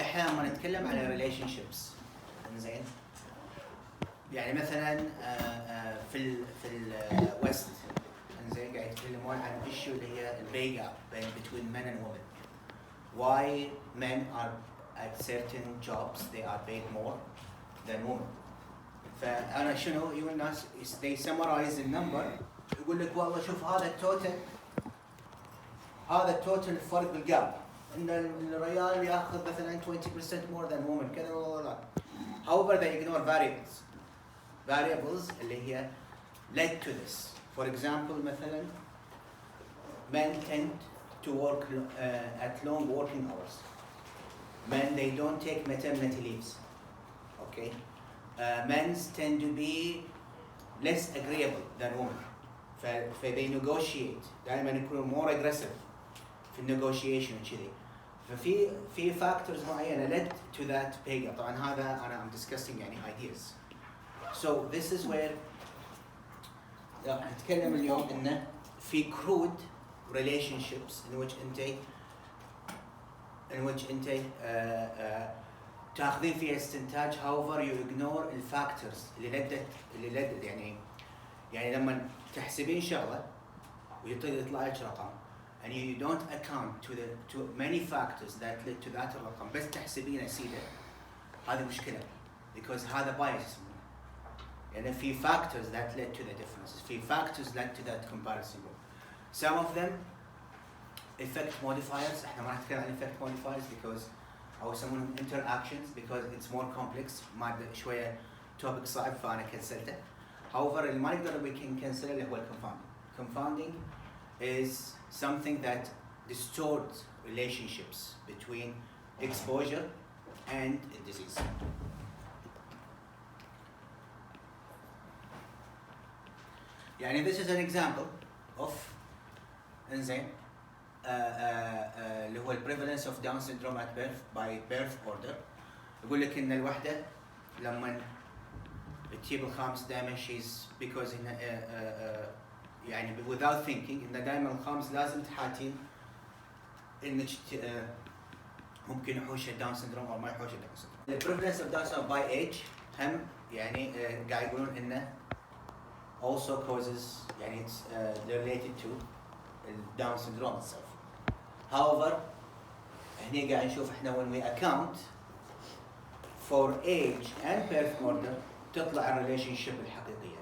دحين لما نتكلم على ريليشن شيبس زين يعني مثلا في الويست زين قاعد يتكلمون عن ايشو اللي هي البي جاب between men and women. Why men are at certain jobs they are paid more than women. فانا شنو يقول الناس they summarize النمبر يقول لك والله شوف هذا التوتال الفرق بالجاب ان الرجال ياخذ مثلا 20% more than women كذا لا. However they ignore variables اللي هي led to this. For example مثلا men tend to work at long working hours. Men they don't take maternity leaves. Okay. Men tend to be less agreeable than women. They negotiate. دائما يكونوا more aggressive في negotiation وكذي. ففي factors معينة led to that pay gap. طبعا هذا I'm discussing يعني ideas. So this is where نتكلم اليوم إنه في crude relationships in which أنت تاخذين فيها استنتاج. however you ignore الفاكتورز اللي لدت يعني لما تحسبين شغله ويطلع لك رقم and you don't account to many factors that led to that الرقم بس تحسبينه سيده هذه مشكله because هذا bias يعني في factors that led to the differences في factors led to that comparison. Some of them effect modifiers. احنا ما راح نتكلم عن effect modifiers because أو يسمونهم interactions because it's more complex. ما شوية topic صعب فأنا كنسلته. However اللي ما نقدر we can cancel اللي هو confounding. Confounding is something that distorts relationships between exposure and disease. يعني this is an example of إنزين اللي هو prevalence of Down syndrome at birth by birth order. يقول لك إن الوحدة لما تجيب الخامس دائما she's because يعني without thinking إن دائما الخامس لازم تحاتين إنك ممكن يحوش الداون syndrome أو ما يحوش الداون syndrome. The prevalence of Down syndrome by age هم يعني قاعد يقولون إنه also causes يعني it's related to Down syndrome itself. However هني قاعد نشوف إحنا when we account for age and birth order تطلع الريليشن الحقيقية.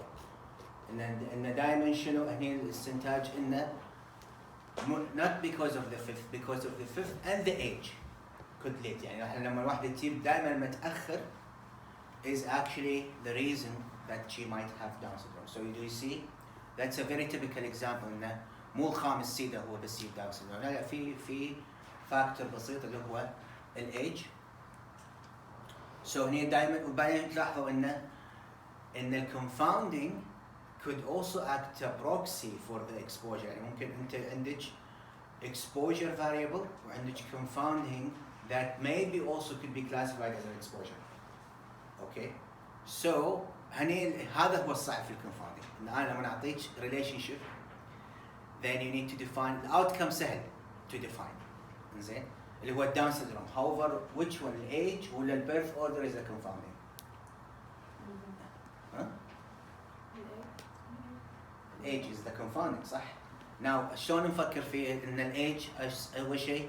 إن دائما شنو هني الاستنتاج إنه not because of the fifth and the age could lead يعني إحنا لما الواحدة تجيب دائما متأخر is actually the reason that she might have Down syndrome. So do you see? That's a very typical example إنه مو الخامس سيدة هو بس يجيب Down syndrome. لا في فاكتور بسيط اللي هو الage. So هني دائما وبعدين تلاحظوا إن الconfounding could also act a proxy for the exposure. يعني ممكن أنت عندك exposure variable وعندك confounding that maybe also could be classified as an exposure. Okay. So هني هذا هو الصعب في الconfounding. إن أنا لما أعطيك relationship then you need to define the outcome سهل to define. إنزين. اللي هو Down syndrome. However, which one, the age ولا the birth order is a confounding? The age is the confounding, صح؟ Now, شلون نفكر فيه إن age أول شيء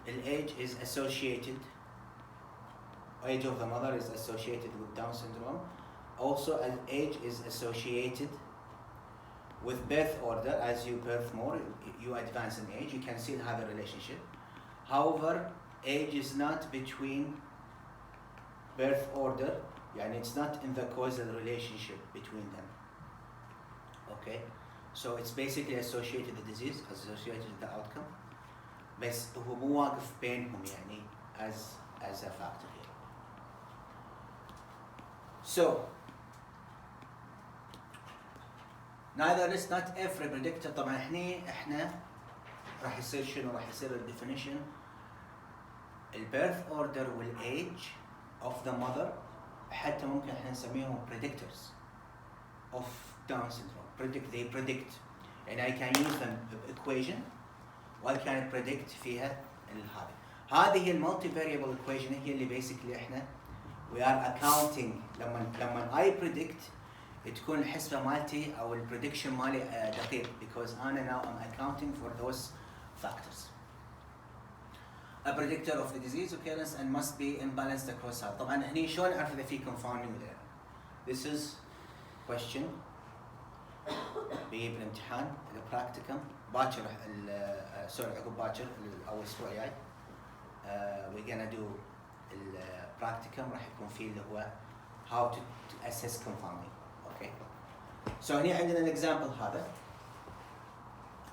age is associated. Age of the mother is associated with Down syndrome. Also, age is associated with birth order. As you birth more, you advance in age. You can still have a relationship. However, age is not between birth order, يعني it's not in the causal relationship between them. Okay, so it's basically associated with the disease, associated with the outcome. بس هو مو واقف بينهم يعني as a factor here. So neither is not every predictor. طبعا احنا راح يصير شنو راح يصير الديفينيشن البيرث اوردر والايج of the mother حتى ممكن احنا نسميهم predictors of Down syndrome. They predict يعني I can use them equation و I can predict فيها هذه. هذه المالتي فاريبل ايكويشن هي اللي بيسكلي احنا we are accounting لما I predict تكون الحسبه مالتي او البريدكشن مالي دقيق because انا now I'm accounting for those factors. A predictor of the disease occurrence and must be imbalanced across health. طبعا هني شلون اعرف اذا في confounding ولا لا؟ This is question بالامتحان البراكتيكم باكر سوري عقب باكر اول اسبوع جاي we're gonna do البراكتيكم راح يكون فيه اللي هو how to assess confounding. Okay. So هني عندنا الاكزامبل هذا.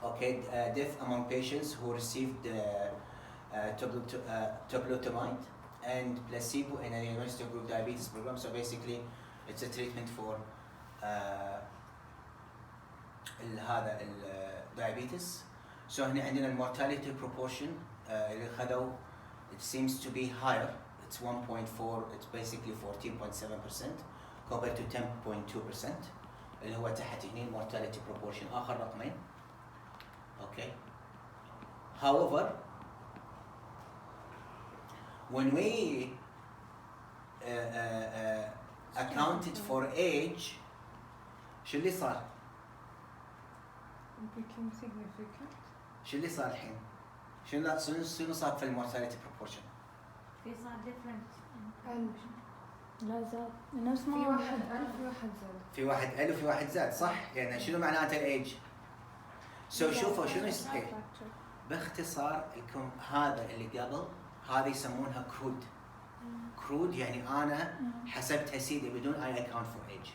Okay, death among patients who received toblotamide and placebo in a university group diabetes program. So basically, it's a treatment for هذا diabetes. So هنا عندنا mortality proportion اللي خذوا it seems to be higher. It's 1.4. It's basically 14.7% compared to 10.2% اللي هو تحت هنا mortality proportion آخر رقمين. Okay. However, when we accounted for age, شو اللي صار؟ became significant. شو اللي صار الحين؟ شنو صار في المورتاليتي بروبورشن؟ في صار different. لا زاد نفس ما في واحد ألف في واحد زاد. في واحد ألف وفي واحد زاد صح؟ يعني شنو معناته الايج؟ شوفوا شنو يصير؟ باختصار هذا اللي قبل هذه يسمونها كرود. كرود يعني انا حسبتها سيدي بدون اي اكونت فور ايج.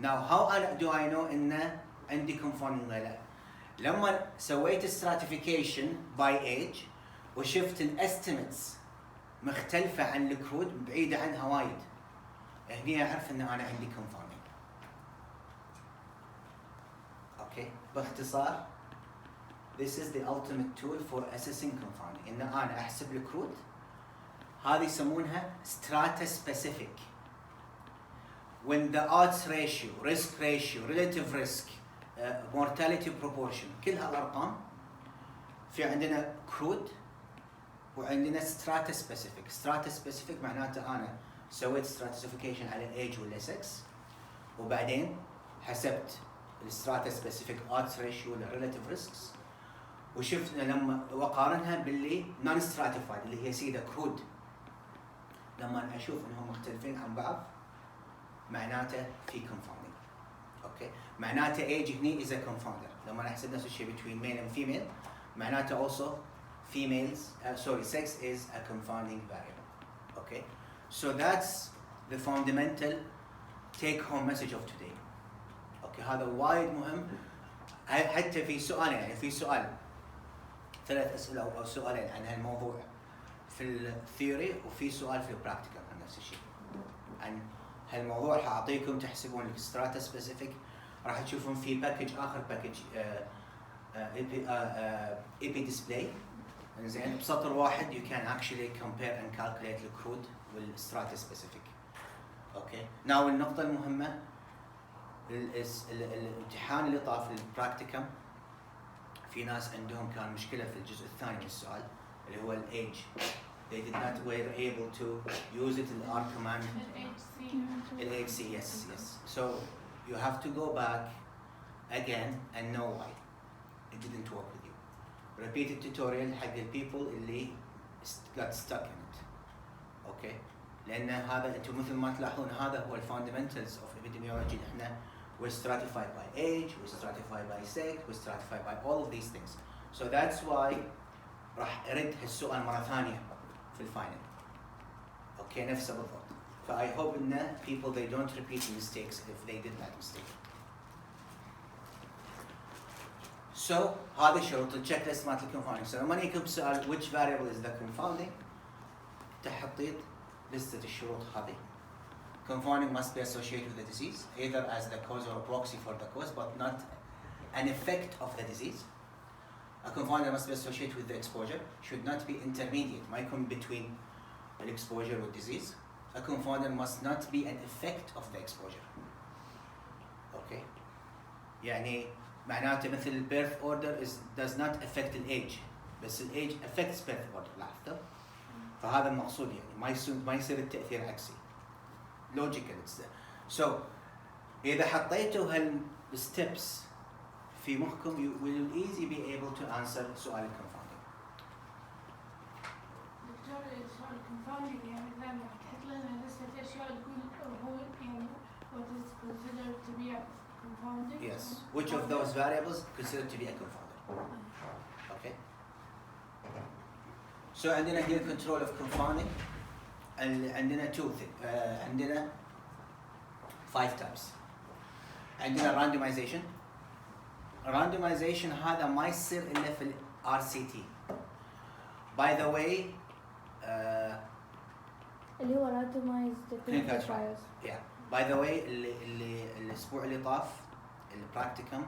Now how do I know ان عندي confounding ولا لا؟ لما سويت stratification by age وشفت الاستيمتس مختلفة عن الكرود بعيدة عنها وايد. هني اعرف ان انا عندي confounding. اوكي باختصار this is the ultimate tool for assessing confounding. ان انا احسب الكرود هذه يسمونها strata specific. When the odds ratio, risk ratio, relative risk, mortality proportion كل هالارقام في عندنا كرود وعندنا strata specific. strata specific معناته انا سويت stratification على الايج ولا sex وبعدين حسبت الستراتا سبيسيفيك odds ratio ولا relative risks وشفنا لما وقارنها باللي non stratified اللي هي سيده كرود. لما اشوف انهم مختلفين عن بعض معناته في confounding. اوكي معناته age هني is a confounder. لما نحسب نفس الشيء between male and female معناته also females sex is a confounding variable. Okay, so that's the fundamental take home message of today. اوكي هذا وايد مهم. حتى في سؤال يعني في سؤال 3 اسئله او سؤالين عن هالموضوع في الثيوري وفي سؤال في البراكتيكال عن نفس الشيء عن هالموضوع. حاعطيكم تحسبون الستراتا سبيسيفيك راح تشوفون في باكج اخر باكج اي ديسبلاي زين بسطر واحد you can actually compare and calculate الكرود والستراتا سبيسيفيك. اوكي ناو النقطه المهمه الامتحان اللي طاف البراكتيكم في ناس عندهم كان مشكله في الجزء الثاني من السؤال اللي هو الايج. They did not were able to use it in the R command. LHC, yes. So you have to go back again and know why it didn't work with you. Repeated tutorial حق people اللي got stuck in it. Okay. لأن هذا أنتم مثل ما تلاحظون هذا هو fundamentals of epidemiology. إحنا we're stratified by age, we're stratified by sex, we're stratified by all of these things. So that's why راح أرد هالسؤال مرة ثانية في الفاينل. اوكي نفسه بالضبط. I hope ان people they don't repeat mistakes if they did that mistake. So هذا شروط التشيك ليست مالت الكونفاوندينج. So لما يجيكم سؤال which variable is the confounding تحطيت لستة الشروط هذه. Confounding must be associated with the disease either as the cause or a proxy for the cause but not an effect of the disease. A confounder must be associated with the exposure, should not be intermediate, might come between the exposure with disease. A confounder must not be an effect of the exposure. Okay? يعني معناته مثل birth order does not affect the age, بس age affects birth order. لاحظتوا؟ فهذا المقصود يعني ما يصير التاثير عكسي. لوجيكال. So اذا حطيتوا هالستبس في مخكم you will easily be able to answer سؤال الكونفاوندينج. دكتور سؤال الكونفاوندينج يعني مثلا تحط لنا لستة أشياء تقول هو يعني what is considered to be a confounding. Yes. Which of those variables considered to be a confounding? Okay. So عندنا here control of confounding. عندنا two things. عندنا 5 types. عندنا randomization. Randomization هذا ما يصير إلا في ال RCT. By the way, اللي هو randomized clinical trials. Yeah. By the way, اللي الأسبوع اللي طاف البراكتيكم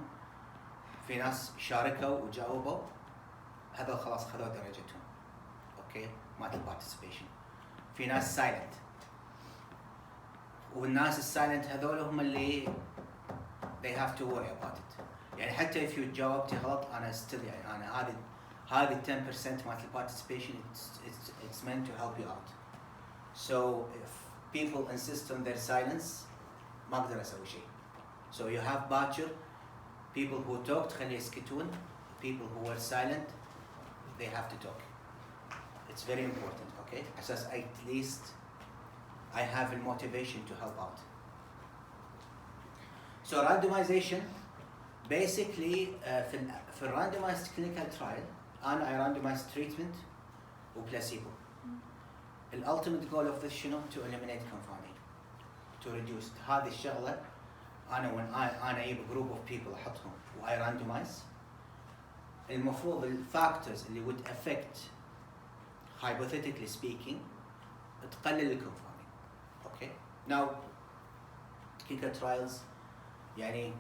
في ناس شاركوا وجاوبوا هذول خلاص خذوا درجتهم. اوكي مالت البارتيسيبيشن. في ناس سايلنت والناس السايلنت هذول هم اللي they have to worry about it. يعني حتى if you جاوبتي غلط انا still يعني انا هذه 10% مالت البارتيسيبيشن it's meant to help you out. So if people insist on their silence ما اقدر اسوي شيء. So you have باكر people who talked خليه يسكتون. People who were silent they have to talk. It's very important, okay? As at least I have the motivation to help out. So randomization, basically for randomized clinical trial, I randomized treatment or placebo. The ultimate goal of this شنو? To eliminate confounding, to reduce. هذه الشغلة أنا أجيب group of people أحطهم و I randomize. المفروض الفاكتورز اللي would affect hypothetically speaking تقلل الكونفاوندينج. اوكي. Now clinical trials يعني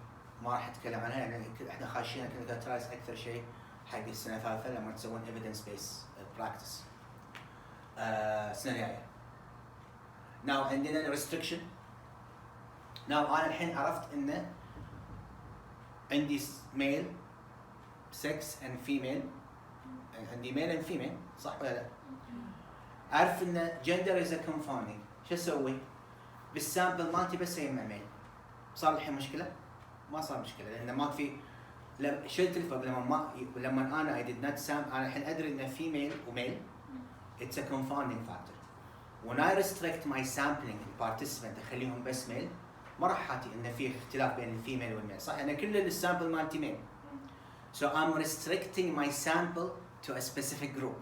ما راح اتكلم عنها يعني احنا خاشين clinical trials اكثر شيء حق السنه الثالثه لما تسوون evidence based practice. السنه الجايه. Now عندنا restriction. Now انا الحين عرفت انه عندي male sex and female. عندي male and female صح ولا لا؟ أعرف إن gender is a confounding. شو أسوي؟ بالسامبل مالتي بس يجمع ميل. صار الحين مشكلة؟ ما صار مشكلة لأن ما في شلت الفرق لما أنا I did not sample. أنا الحين أدري إن female وميل it's a confounding factor. When I restrict my sampling participant أخليهم بس ميل ما راح حاتي إن في اختلاف بين الفيميل والميل صح؟ أنا كل السامبل مالتي ميل. So I'm restricting my sample to a specific group.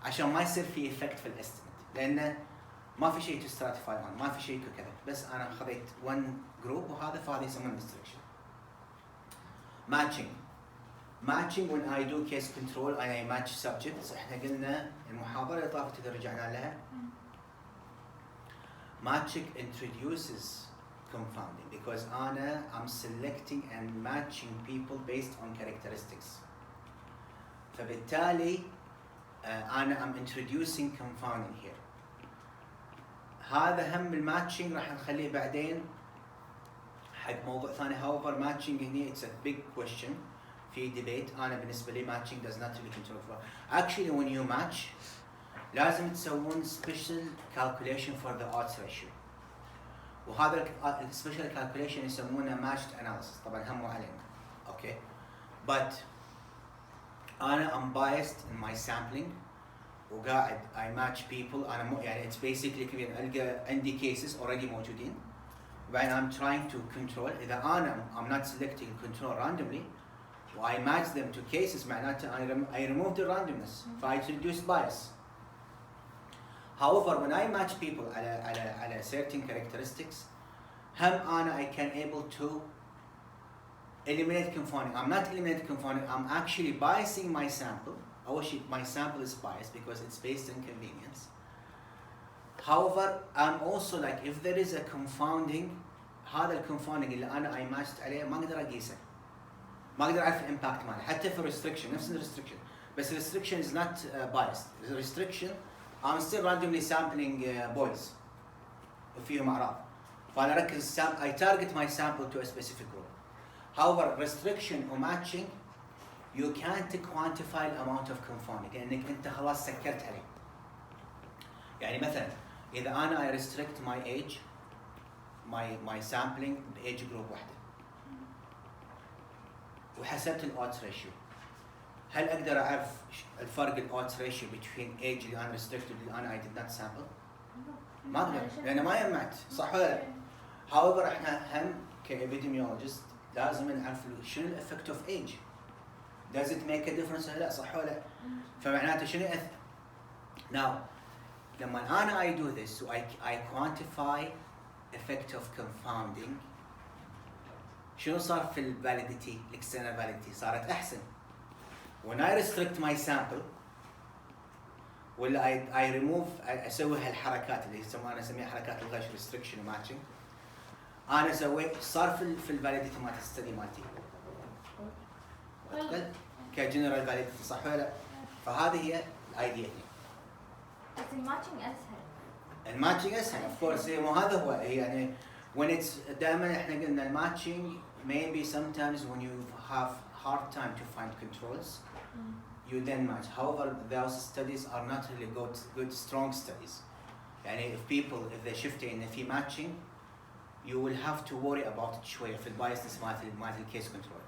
عشان ما يصير في effect في الاستيميت لأن ما في شيء to stratify on ما في شيء كذا بس أنا خذيت one group وهذا فهذا يسمونه restriction. Matching when I do case control and I match subjects. احنا قلنا المحاضرة اللي طافت إذا رجعنا لها matching introduces confounding because I'm selecting and matching people based on characteristics. فبالتالي I'm introducing confounding here. هذا هم الماتشنج راح نخليه بعدين حق موضوع ثاني. however matching هنا it's a big question في debate. أنا بالنسبة لي matching does not really control for. Actually when you match لازم تسوون special calculation for the odds ratio. وهذا special calculation يسمونه matched analysis. طبعا هم علينا. Okay. But I'm biased in my sampling وقاعد I match people. أنا يعني it's basically كذا ألقى عندي cases already موجودين وبعدين I'm trying to control. إذا I'm not selecting control randomly و I match them to cases معناته I remove the randomness I introduce bias. However when I match people على certain characteristics هم I can able to eliminate confounding. I'm not eliminating confounding. I'm actually biasing my sample. My sample is biased because it's based on convenience. However, I'm also like if there is a confounding, هذا الconfounding اللي I matched عليه ما أقدر أقيسه. ما أقدر أعرف الإمباكت ماله. حتى في restriction نفس restriction. بس restriction is not biased. The restriction I'm still randomly sampling boys. وفيهم أعراض. فأنا أركز I target my sample to a specific group. However, restriction or matching you can't quantify the amount of confounding لانك انت خلاص سكرت عليه. يعني مثلا اذا انا I restrict my age my sampling بage group واحده وحسبت الاودز ريشيو، هل اقدر اعرف الفرق الاودز ريشيو between age اللي انا restricted اللي انا I did not sample؟ ما اقدر لان ما جمعت، صح ولا لا؟ however احنا هم كابيديميولوجيست لازم نعرف شنو الافكت اوف ايج. does it make a difference ولا لا، صح ولا لا؟ فمعناته شنو now لما انا I do this I quantify effect of confounding، شنو صار في الفاليديتي الاكسترنال فاليديتي؟ صارت احسن. when I restrict my sample ولا I remove اسوي هالحركات اللي انا اسميها حركات الغش restriction و matching، انا سويت صار في الفاليديتي مالت الستدي مالتي كجنرال فاليديتي، صح ولا لا؟ فهذه هي الايديا. بس الماتشنج اسهل. الماتشنج اسهل اوف كورس، مو هذا هو يعني when it's دائما احنا قلنا الماتشنج maybe sometimes when you have hard time to find controls you then match. However, those studies are not really good strong studies. يعني if they shift in في matching you will have to worry about it شوية في البايسنس مالت الكيس كنترول.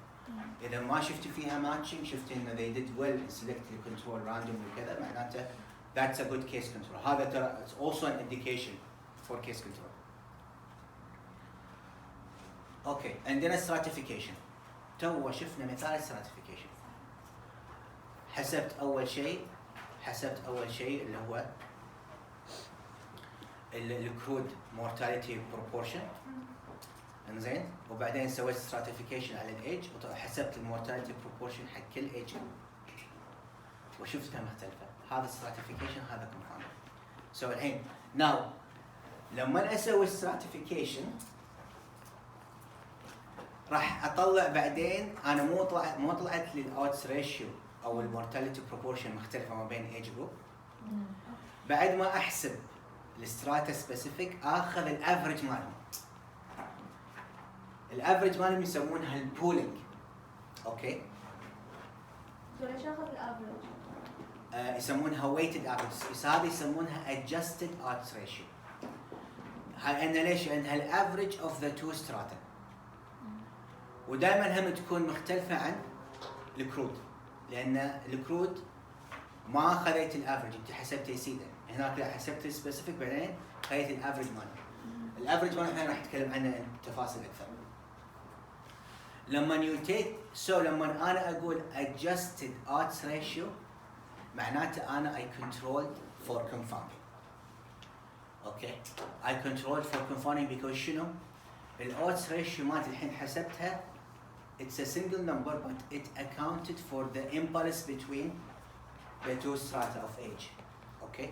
إذا ما شفتي فيها matching شفتي إنه they did well in select the control randomly وكذا معناته that's a good case control. هذا ترى it's also an indication for case control. Okay, عندنا stratification. تو شفنا مثال stratification. حسبت أول شيء اللي هو الكرود mortality proportion. انزين وبعدين سويت stratification على الايج وحسبت المورتاليتي بروبورشن حق كل ايج وشفتها مختلفه. هذا stratification هذا confounding. سو الحين now لما اسوي stratification راح اطلع بعدين انا مو طلعت لي الاودز ريشيو او المورتاليتي بروبورشن مختلفه ما بين ايج جروب. بعد ما احسب الستراتا سبيسيفيك اخذ الافرج مالهم. الافرج مالهم يسمونها البولينج. اوكي ليش اخذ الافرج؟ يسمونها ويتد افرج، هذه يسمونها adjusted odds ratio. لان ليش؟ لانها الافرج اوف ذا تو ستراتا ودائما هم تكون مختلفه عن الكرود، لان الكرود ما خذيت الافرج انت حسبته سيدا، هناك لا حسبت السبيسيفيك بعدين خذيت الافرج ماله. الافرج ماله الحين راح نتكلم عنه تفاصيل اكثر. لما لما انا اقول adjusted odds ratio معناته انا I controlled for confounding. اوكي I controlled for confounding because شنو؟ الodds ratio مالت الحين حسبتها it's a single number but it accounted for the impulse between the two strata of age. Okay.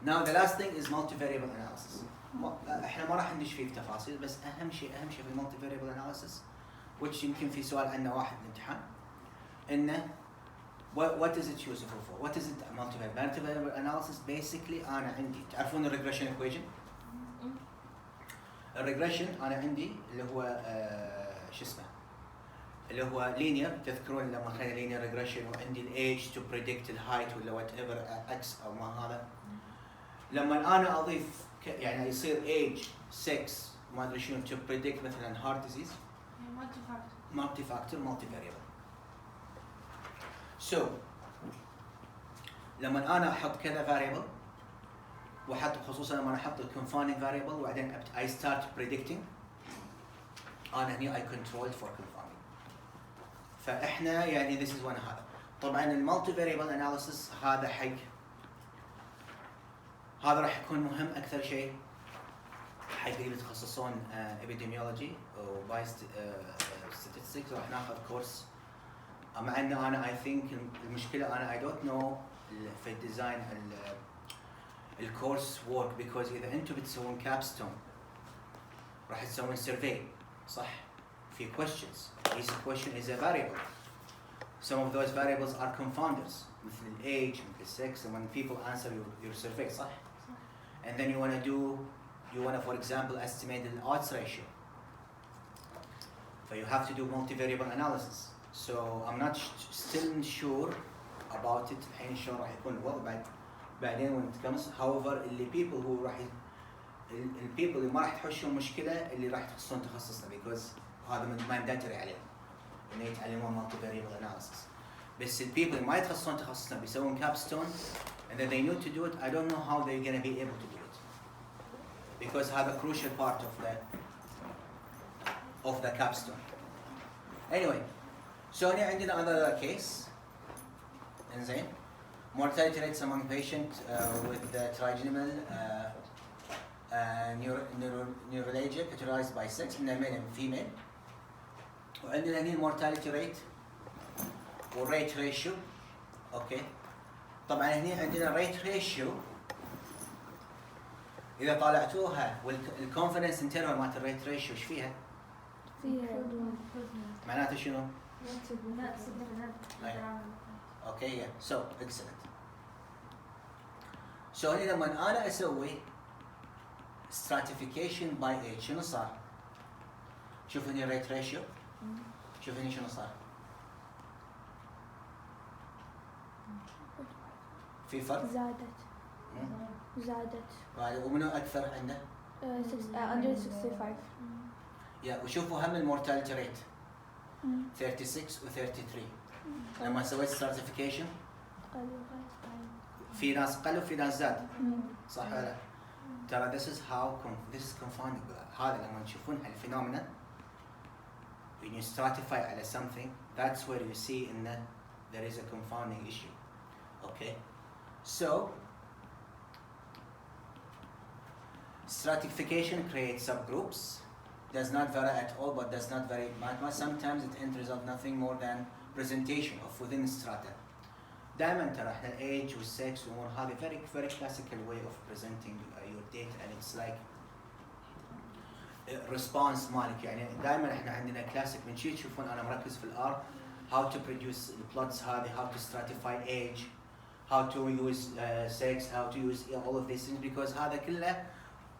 Now the last thing is multivariable analysis. احنا ما راح ندش فيه بتفاصيل بس اهم شيء في multivariable analysis which يمكن في سؤال عنه واحد بالامتحان انه what is it useful for? What is it multivariable analysis? Basically انا عندي تعرفون الريجريشن equation؟ الريجريشن انا عندي اللي هو شو اسمه اللي هو linear. تذكرون لما اخذنا linear regression وعندي الايج to predict الهايت ولا whatever اكس او ما هذا، لما انا اضيف يعني يصير age 6 ما ادري شنو to predict مثلا heart disease multi factor multi variable. So لما انا احط كذا variable واحط خصوصا لما احط confounding variable وبعدين I start predicting انا هني I controlled for confounding. فاحنا يعني this is one هذا. طبعا المالتي variable analysis هذا حق هذا راح يكون مهم اكثر شيء حق اللي بيتخصصون epidemiology و statistics. راح ناخذ كورس مع انه انا I think المشكله انا I don't know في الديزاين الكورس work because اذا انتم بتسوون كابستون راح تسوون survey صح؟ في questions. Each question is a variable. Some of those variables are confounders مثل age مثل sex and when people answer your survey صح؟ And then you want to for example estimate the odds ratio. So you have to do multivariable analysis. So I'm not still sure about it. الحين شلون راح يكون الوضع بعدين when it comes. However اللي people who راح البيبل اللي ما راح تحوشهم مشكله اللي راح يتخصصون تخصصنا because هذا من mandatory عليهم انه يتعلمون multi variable analysis. بس البيبل اللي ما يتخصصون تخصصنا بيسوون capstone and then they need to do it. I don't know how they're going to be able to do it because هذا crucial part of the capstone. Anyway, so هنا عندنا another case. انزين. Mortality rates among patients with trigeminal neuralgia categorized by sex من male and female. وعندنا هنا mortality rate والrate ratio. اوكي. طبعا هنا عندنا rate ratio اذا طالعتوها والconfidence interval مالت الrate ratio ايش فيها؟ معناته شنو؟ اوكي so excellent. so هنا لما انا اسوي stratification by age شنو صار؟ شوف هنا rate ratio شوف هنا شنو صار؟ في فرق؟ زادت ومنو اكثر عنده؟ under 65. يا وشوفوا هم المورتاليتي ريت 36 و 33 لما سويت stratification في ناس قل وفي ناس زاد صح ولا لا؟ ترى this is confounding. هذا لما تشوفون الفينومينا when you stratify على something that's where you see in there is a confounding issue. Okay, so stratification creates subgroups, does not vary at all but does not vary much. Sometimes it enters of nothing more than presentation of within strata. دائما ترى احنا الage والsex والامور هذه very classical way of presenting your data and it's like response مالك. يعني دائما احنا عندنا كلاسيك من شي تشوفون انا مركز في الار how to produce the plots هذه, how to stratify age, how to use sex, how to use all of these things because هذا كله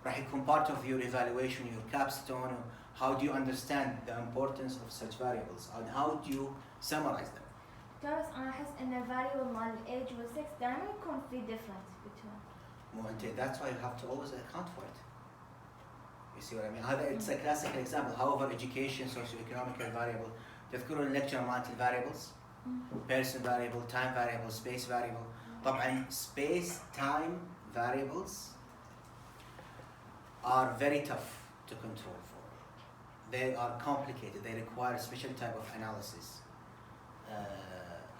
راح يكون part of your evaluation, your capstone. How do you understand the importance of such variables and how do you summarize them? بس أنا أحس إن variable مال age والsex دائما يكون في difference between. مو أنت that's why you have to always account for it. You see what I mean? هذا it's a classical example. However, education, socio-economic variable. تذكرون lecture مالت variables? Person variable, time variable, space variable. طبعا space time variables are very tough to control for. They are complicated. They require a special type of analysis.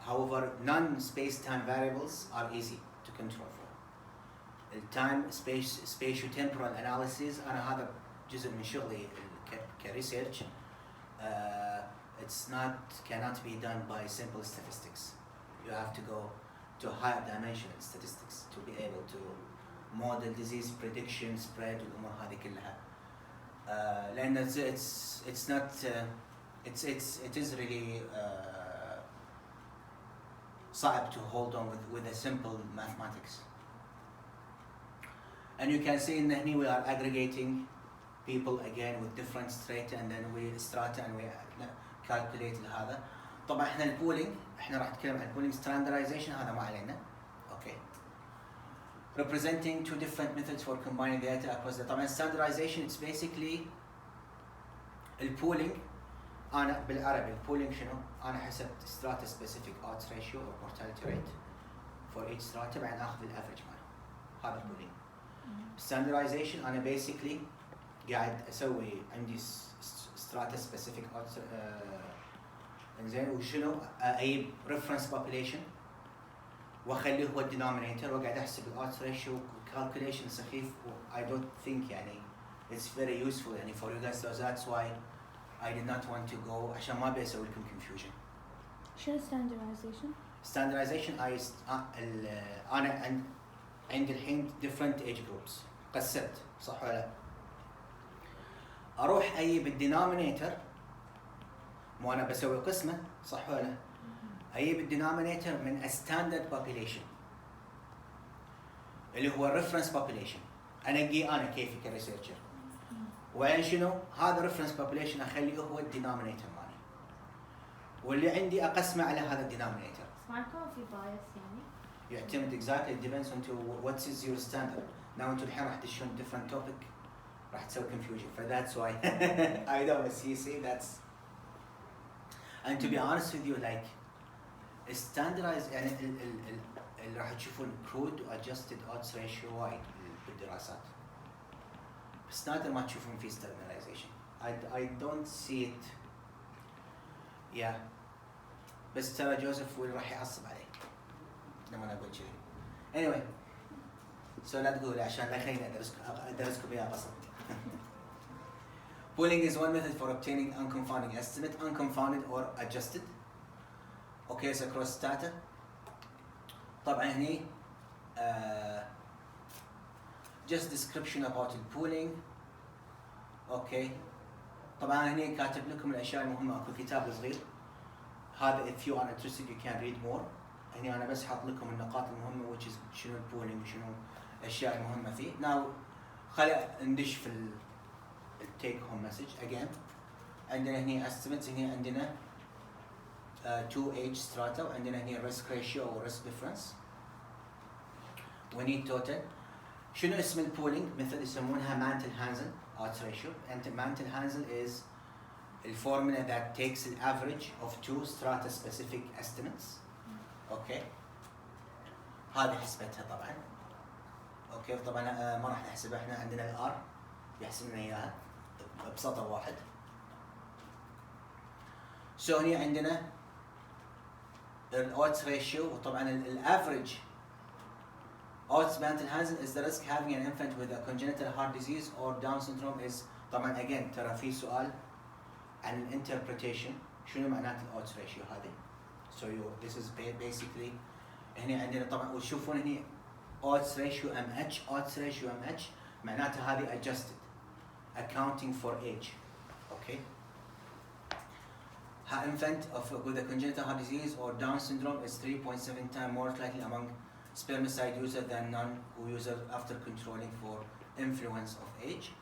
However, non-space-time variables are easy to control for. التايم spatio-temporal analysis أنا هذا جزء من شغلي كريسيرش. It's cannot be done by simple statistics. You have to go to higher dimensional statistics to be able to model disease prediction, spread والأمور هذه كلها. لأن it's not it is really صعب to hold on with a simple mathematics. And you can see in the we are aggregating people again with different strata and then we strata and we calculate هذا. طبعا احنا البولينج احنا راح نتكلم عن البولينج standardization هذا ما علينا. Okay. Representing two different methods for combining the data across the طبعا standardization it's basically البولينج. أنا بالعربي البولينج شنو؟ أنا حسبت strata specific odds ratio or mortality rate for each strata بعدين آخذ الافرج ماله. هذا البولينج. standardization أنا basically قاعد أسوي عندي strata specific odds إنزين وشنو أجيب reference population وأخليه هو denominator وقاعد أحسب odds ratio calculation سخيف I don't think يعني it's very useful يعني for you guys so that's why I did not want to go عشان ما أبي أسوي لكم confusion. شنو standardization؟ standardization أنا عندي الحين different age groups قسمت صح ولا لا؟ أروح أجيب الدينومينيتر مو أنا بسوي قسمة صح ولا لا؟ أجيب الدينومينيتر من a standard population اللي هو reference population أنقيه أنا كيفي كريسيرشر. وين شنو؟ هذا reference population أخليه هو الدينومينيتر مالي. واللي عندي اقسمه على هذا الدينومينيتور. بس ما يكون في بايس يعني. يعتمد exactly it depends on to what is your standard. now انتم الحين راح تدشون different topic راح تسوي confusion. ف that's why I don't see that's and to be honest with you like standardized يعني اللي راح تشوفون crude adjusted odds ratio وايد بالدراسات. بس نادر ما تشوفون في standardization. I don't see it. yeah. بس ترى جوزيف واللي راح يعصب عليك لما انا اقول كذي. anyway so لا تقول عشان لا خليني ادرسكم اياها قصد. Pooling is one method for obtaining unconfounding estimate, unconfounded or adjusted. Okay, so across data. طبعا هني just description about the pooling. Okay. طبعا هني كاتب لكم الاشياء المهمه، اكو كتاب صغير هذا if you are interested you can read more. هني انا بس حاط لكم النقاط المهمه which is شنو البولينج وشنو الاشياء المهمه فيه. now خلي ندش في التيك هوم مسج again. عندنا هني estimates، هني عندنا 2 age strata، وعندنا هني risk ratio او risk difference. we need total. شنو اسم البولينج؟ مثل يسمونها مانتل هانزل odds ratio. and mantel hansel is the formula that takes the average of two strata specific estimates. اوكي هذه حسبتها طبعا. اوكي طبعا ما راح نحسبها احنا، عندنا الار يحسب لنا اياها بسطر واحد. سو هني عندنا الodds ratio، وطبعا الافريج odds mantle hansel is the risk having an infant with a congenital heart disease or Down syndrome is. طبعا again ترى في سؤال عن interpretation شنو معنات odds ratio هذه. so this is basically هنا عندنا طبعا وتشوفون هنا odds ratio odds ratio معناتها هذه adjusted accounting for age. okay. Her infant with a congenital heart disease or Down syndrome is 3.7 times more likely among spermicide user than non-who user after controlling for influence of age.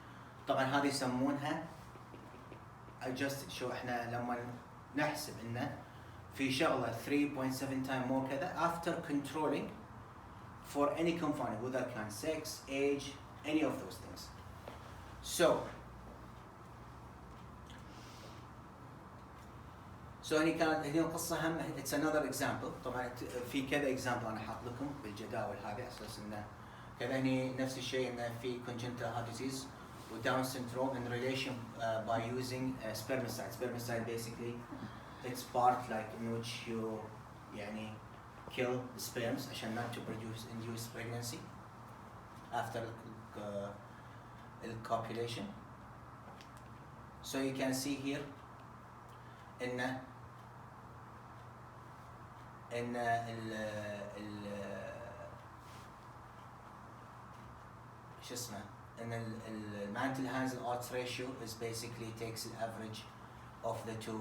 طبعا هذه يسمونها adjusted. شو احنا لما نحسب انه في شغله 3.7 times more كذا after controlling for any confounding whether كان sex, age, any of those things. so هني كانت هني القصه هم it's another example. طبعا في كذا example انا حاط لكم بالجداول هذه على اساس انه كذا. هني نفس الشيء انه في congenital heart disease و Down syndrome in relation by using spermicide. Spermicide basically it's part like in which you يعني kill the sperms عشان not to induce pregnancy after copulation. so you can see here إن شو اسمه ان المانتل هانزل odds ratio is basically takes the average of the two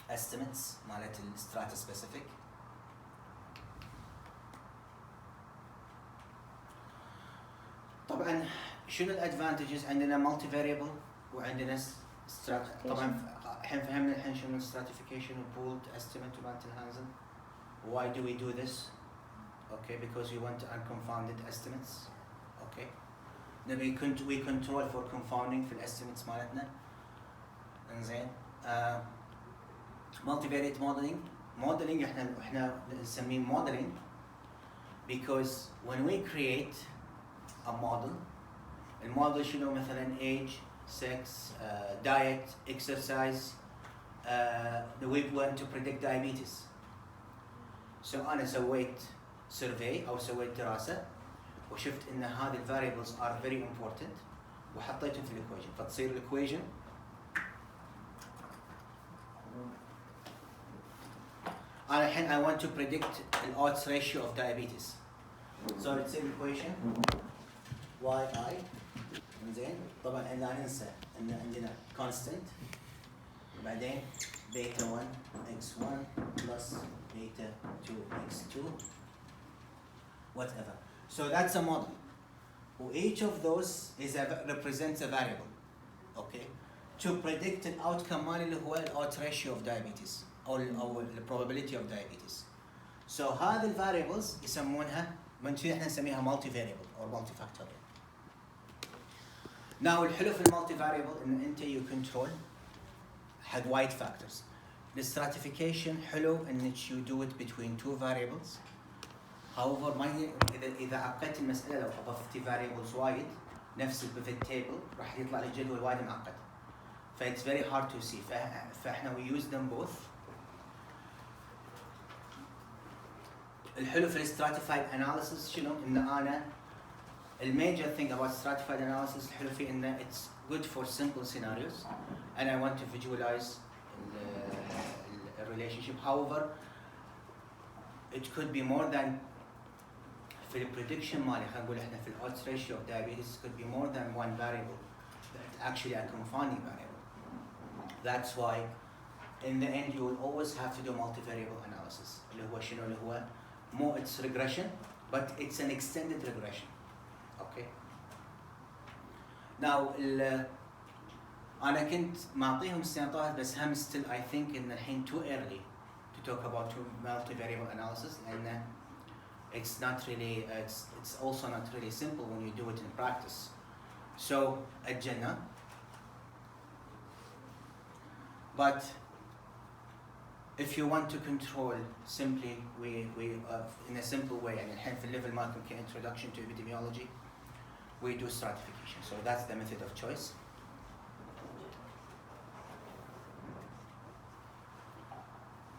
estimates مالت الستراتا specific. طبعا شنو الادفانتجز؟ عندنا مالتي فاريبل وعندنا طبعا الحين فهمنا الحين شنو stratification و pooled estimate و mantle hansel. why do we do this? okay, because we want unconfounded estimates. okay, نبي we control for confounding في الestimates مالتنا. انزين multivariate modeling احنا نسميه modeling because when we create a model الموديل شنو مثلا age, sex, diet, exercise, we want to predict diabetes. so أنا سويت survey أو سويت دراسة وشفت إن هذه variables are very important وحطيتهم في equation فتصير equation أنا الحين I want to predict the odds ratio of diabetes. so تصير equation yi زين. طبعا لا ننسى ان عندنا constant بعدين beta 1 x1 plus beta 2 x2 whatever. so that's a model. each of those represents a variable. okay, to predict الاوتكم مالي اللي هو الاوت ريشيو اوف diabetes او probability of diabetes. So هذه الفاريبلز يسمونها من شي احنا نسميها multi variable or multifactorial. Now الحلو في المالتي variable ان انت you control حق وايد factors. الستراتيفيكيشن حلو انك you do it between two variables. However ما اذا عقدت المساله لو اضفت variables وايد نفس البيفت تيبل راح يطلع لك جدول وايد معقد. ف it's very hard to see. فاحنا we use them both. الحلو في الستراتيفايد اناليسيس شنو؟ ان انا الميجر ثينج about stratified analysis الحلو فيه انه it's good for simple scenarios and I want to visualize the relationship. However, it could be more than في البريدكشن مالي خلينا نقول احنا في الodds ratio of diabetes could be more than one variable that's actually a confounding variable. That's why in the end you will always have to do multivariable analysis اللي هو شنو اللي هو more it's regression but it's an extended regression. Okay. Now أنا كنت معطيهم استنطاط بس هم still I think إن الحين too early to talk about multivariable analysis لأن it's not really it's also not really simple when you do it in practice. So أجلنا. But if you want to control simply we in a simple way يعني الحين في الليفل مالكم كintroduction to epidemiology we do stratification. So that's the method of choice.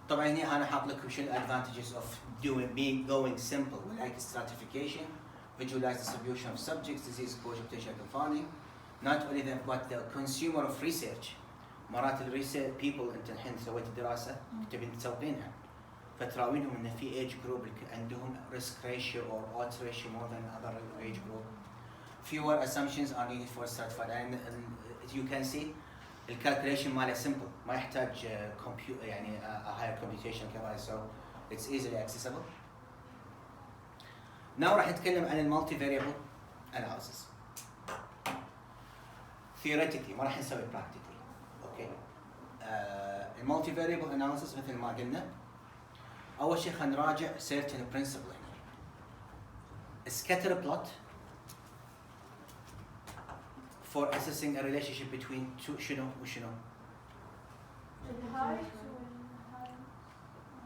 طبعا هنا أنا حاط لكم شو advantages of going simple like stratification, visualize distribution of subjects, disease exposure, potential confounding. Not only that but the consumer of research. مرات الريسيرش people انت الحين سويت دراسة تبي تسوقينها فتراوينهم ان في age group عندهم risk ratio or odds ratio more than other age group. Fewer assumptions are needed for stratified and you can see الcalculation ماله simple ما يحتاج يعني a higher computation كمان so it's easily accessible. Now راح نتكلم عن المالتي variable analysis. Theoretically ما راح نسوي practically. اوكي. المالتي variable analysis مثل ما قلنا اول شيء خلينا نراجع certain principle هنا. scatter plot for assessing a relationship between two شنو وشنو؟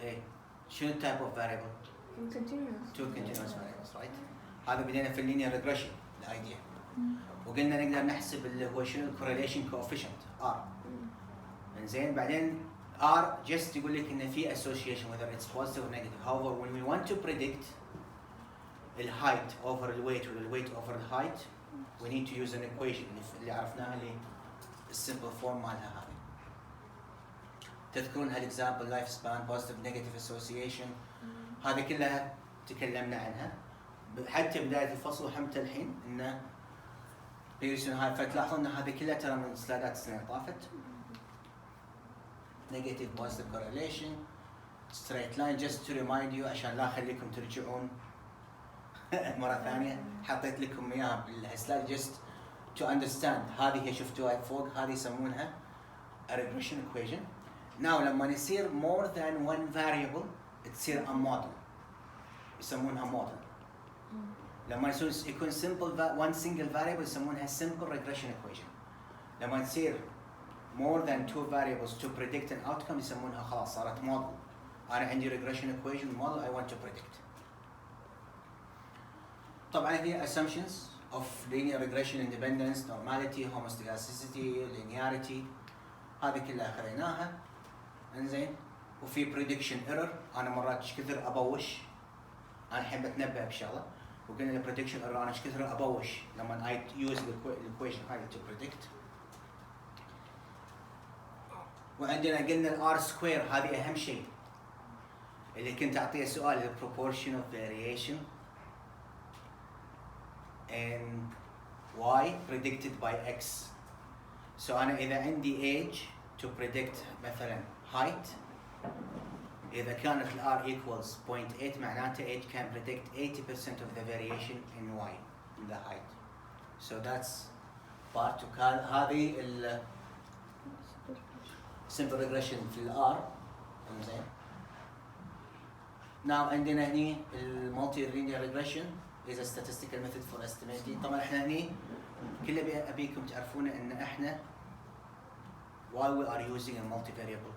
ايه شنو type of variable؟ continuous. two continuous variables right؟ هذا بدينا في linear regression الايديا. وقلنا نقدر نحسب اللي هو شنو correlation coefficient R. زين بعدين R just يقول لك إن في association whether it's positive or negative. However, when we want to predict the height over the weight or the weight over the height, we need to use an equation اللي عرفناها اللي simple form مالها هذه. تذكرون هالexample life span positive negative association هذه كلها تكلمنا عنها حتى بداية الفصل وحتى الحين إنه هاي فتلاحظون إن هذه كلها ترى من سلايدات السنة اللي طافت. Negative positive correlation straight line just to remind you عشان لا أخليكم ترجعون مرة ثانية حطيت لكم إياها بالسلايد just to understand هذه هي شفتوها فوق هذه يسمونها a regression equation. Now لما يصير more than one variable تصير a model يسمونها model. لما يكون simple one single variable يسمونها simple regression equation. لما تصير more than two variables to predict an outcome يسمونها خلاص صارت model. أنا عندي regression equation model I want to predict. طبعا هي assumptions of linear regression independence, normality, homoscedasticity, linearity هذه كلها خذيناها. انزين وفي prediction error أنا مرات ايش كثر أبوش أنا الحين بتنبه بشغلة وقلنا prediction error أنا ايش كثر أبوش لما I use the equation هذه to predict. وعندنا قلنا الار سكوير هذه اهم شيء اللي كنت اعطيه سؤال ال proportion of variation and y predicted by x. So انا اذا عندي age to predict مثلا height اذا كانت ال r equals 0.8 معناته age can predict 80% of the variation in y in the height. So that's part to هذه simple regression في الار. انزين. Now عندنا هني المالتي linear regression is a statistical method for estimating. طبعا احنا هني كل ابيكم تعرفون ان احنا why we are using a multivariable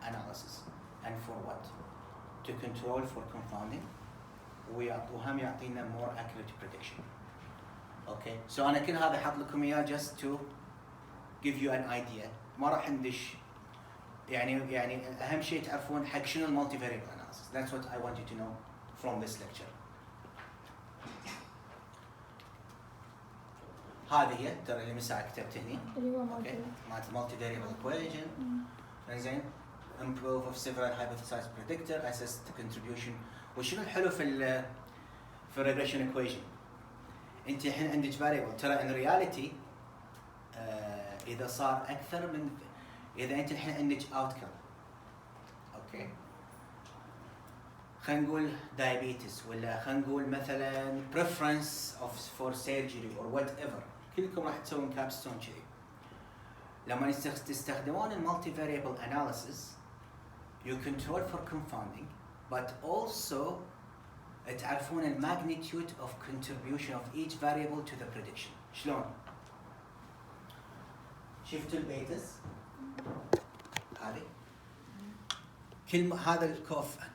analysis and for what? To control for confounding وهم يعطينا more accurate prediction. Okay, so أنا كل هذا حاط لكم إياه just to give you an idea. ما راح ندش يعني أهم شيء تعرفون حق شنو المالتي variable analysis. That's what I want you to know from this lecture. هذه هي ترى اللي من ساعة كتبت هني. اللي هو مالتي multi variable equation. إنزين. Improve of several hypothesized predictor, assess the contribution. وشنو الحلو في regression equation؟ انت الحين عندك variable ترى in reality اذا صار اكثر من اذا انت الحين عندك outcome اوكي خلينا نقول diabetes ولا خلينا نقول مثلا preference for surgery or whatever كلكم راح تسوون كابستون كذي لما تستخدمون المالتي variable analysis you control for confounding but also تعرفون ال magnitude of contribution of each variable to the prediction. شلون؟ شفتوا البيتس؟ هذه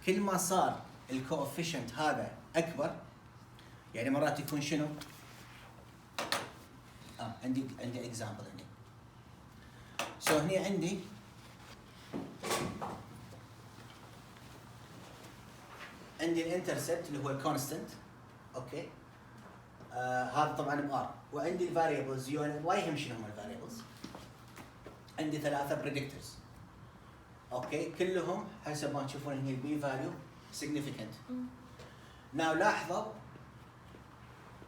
كل ما صار الكوفيشنت هذا اكبر يعني مرات يكون شنو؟ عندي example هنا. So هني عندي الانترسبت اللي هو الكونستنت اوكي هذا طبعا بار وعندي الفاريبلز يو ان واي هم شنو هم الفاريبلز عندي 3 بريدكتورز اوكي كلهم حسب ما تشوفون هنا البي فاليو significant. Now لاحظوا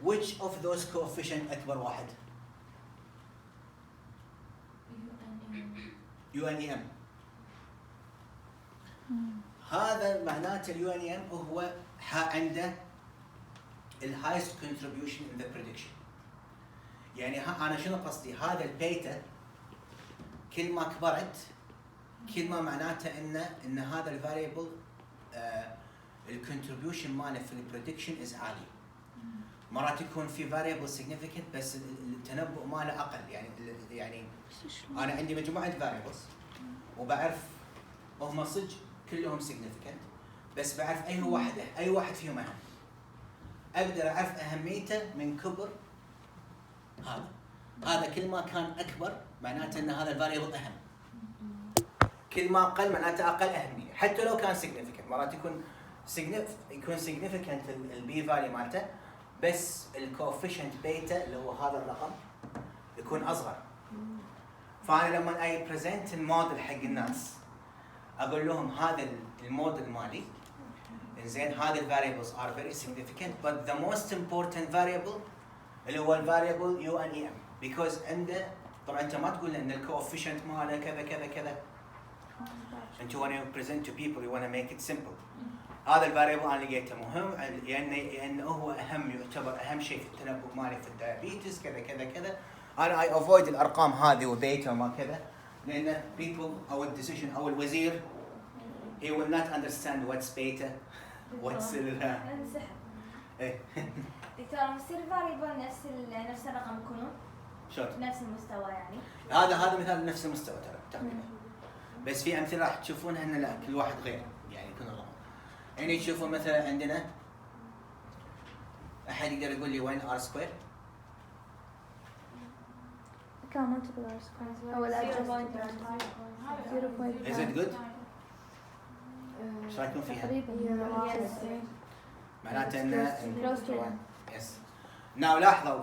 which of those coefficient اكبر واحد؟ يو ان ام. هذا معناته اليو ان ام هو عنده الهايست contribution in the prediction. يعني انا شنو قصدي؟ هذا البيتا كل ما كبرت كل ما معناته ان هذا الفاريبل الكونتريبيوشن ماله في البريدكشن از عالي. مرات يكون في فاريبل significant بس التنبؤ ماله اقل يعني انا عندي مجموعه فاريبلز وبعرف هم صدق كلهم significant بس بعرف اي واحد فيهم اهم. اقدر اعرف اهميته من كبر هذا كل ما كان اكبر معناته ان هذا الفاريبل اهم. كل ما قل معناته اقل اهميه حتى لو كان significant. مرات يكون significant البي فاليو مالته بس الكوفيشنت بيتا اللي هو هذا الرقم يكون اصغر. فانا لما اي بريزنت الموديل حق الناس اقول لهم هذا الموديل مالي انزين هذا الفاريبلز are very significant but the most important variable اللي هو الفاريبل يو ان اي ام because عنده طبعا انت ما تقول ان الكوفيشنت ماله كذا كذا كذا. انت when you present to people you want to make it simple. هذا الفاريبل انا لقيته مهم لانه هو يعتبر اهم شيء في التنبؤ مالي في الدايابيتس كذا كذا كذا. انا I avoid الارقام هذه وبيتا وما كذا لان people او الديسيشن او الوزير he will not understand what's beta what's انسحب. دكتور مصير فاريبل نفس الرقم يكونون شلون؟ نفس المستوى يعني؟ هذا مثال نفس المستوى ترى تقريبا. بس في امثله راح تشوفونها ان لا كل واحد غير يعني يكون الرقم. يعني تشوفون مثلا عندنا احد يقدر يقول لي وين ار سكوير؟ كم multiple R square أو الأدجست 0.5. Is it good؟ ايش رايكم فيها؟ تقريبا معناته انه close to 1. يس. ناو لاحظوا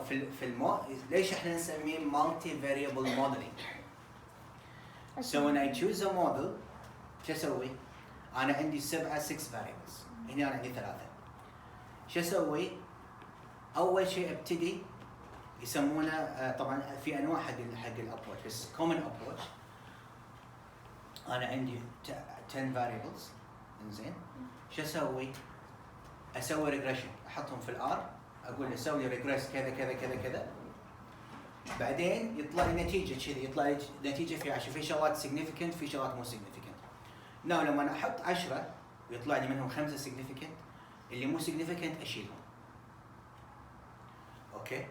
ليش احنا نسميه multi variable modeling؟ So when I choose a model شو اسوي؟ انا عندي 6 variables هنا انا عندي 3. شو اسوي؟ اول شيء ابتدي يسمونه طبعا في انواع حق الابروتش بس common approach انا عندي 10 variables انزين شو اسوي؟ اسوي ريجريشن احطهم في الار اقول له سوي لي ريجريس كذا كذا كذا كذا بعدين يطلع لي نتيجه كذي، يطلع لي نتيجه في 10، في شغلات significant في شغلات مو significant. ناو لما أنا احط 10 ويطلع لي منهم 5 significant، اللي مو significant اشيلهم. اوكي؟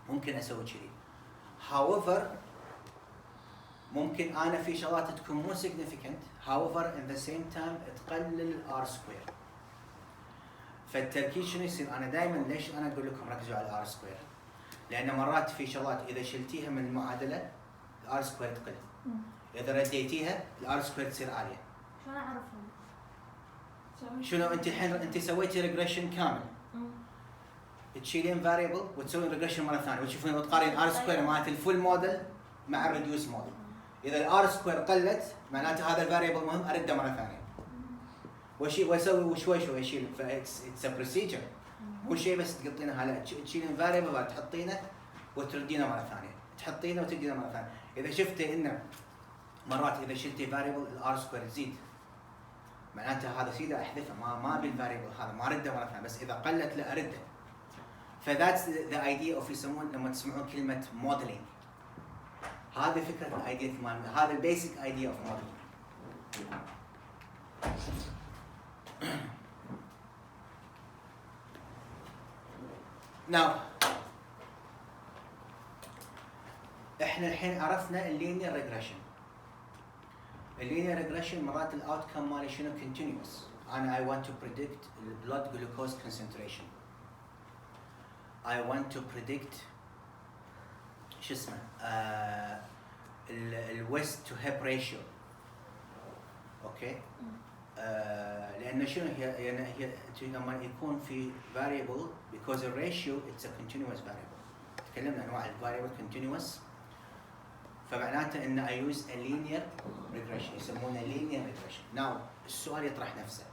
ممكن اسوي كذي. however ممكن انا في شغلات تكون مو significant however in the same time تقلل R square. فالتركيز شنو يصير؟ انا دائما ليش انا اقول لكم ركزوا على R square؟ لان مرات في شغلات اذا شلتيها من المعادله R square تقل. اذا رديتيها R square تصير عاليه. شلون اعرفهم؟ شنو انت الحين انت سويتي ريجريشن كامل. تشيلين فاريبل وتسوين ريجريشن مره ثانيه وتشوفين وتقارن ار سكوير مالت الفول موديل مع الريديوس موديل. اذا الار سكوير قلت معناته هذا الفاريبل مهم ارده مره ثانيه. واسوي وشوي شوي اشيل. فاتس ا بروسيجر. مو شيء بس تقطينها، لا تشيلين فاريبل تحطينه وتردينه مره ثانيه، تحطينه وتردينه مره ثانيه. اذا شفتي انه مرات اذا شلتي فاريبل الار سكوير تزيد معناته هذا سيده احذفه، ما ابي الفاريبل هذا ما ارده مره ثانيه، بس اذا قلت لا ارده. فذاتس ذا ايديا اوف يسمون لما تسمعون كلمه موديلينج. هذه فكره الايديا مال هذا البيسك ايديا اوف موديلينج. ناو احنا الحين عرفنا اللينير ريجريشن. اللينير ريجريشن مرات الاوت كم مالي شنو؟ كونتينيوس. انا I want to predict the blood glucose concentration. I want to predict شو اسمه الويست تو هيب ريشيو. اوكي؟ لأن شنو هي لما يكون في variable because a ratio it's a continuous variable. تكلمنا انواع الفاريبل continuous، فمعناته ان I use a linear regression يسمونه linear regression. now السؤال يطرح نفسه،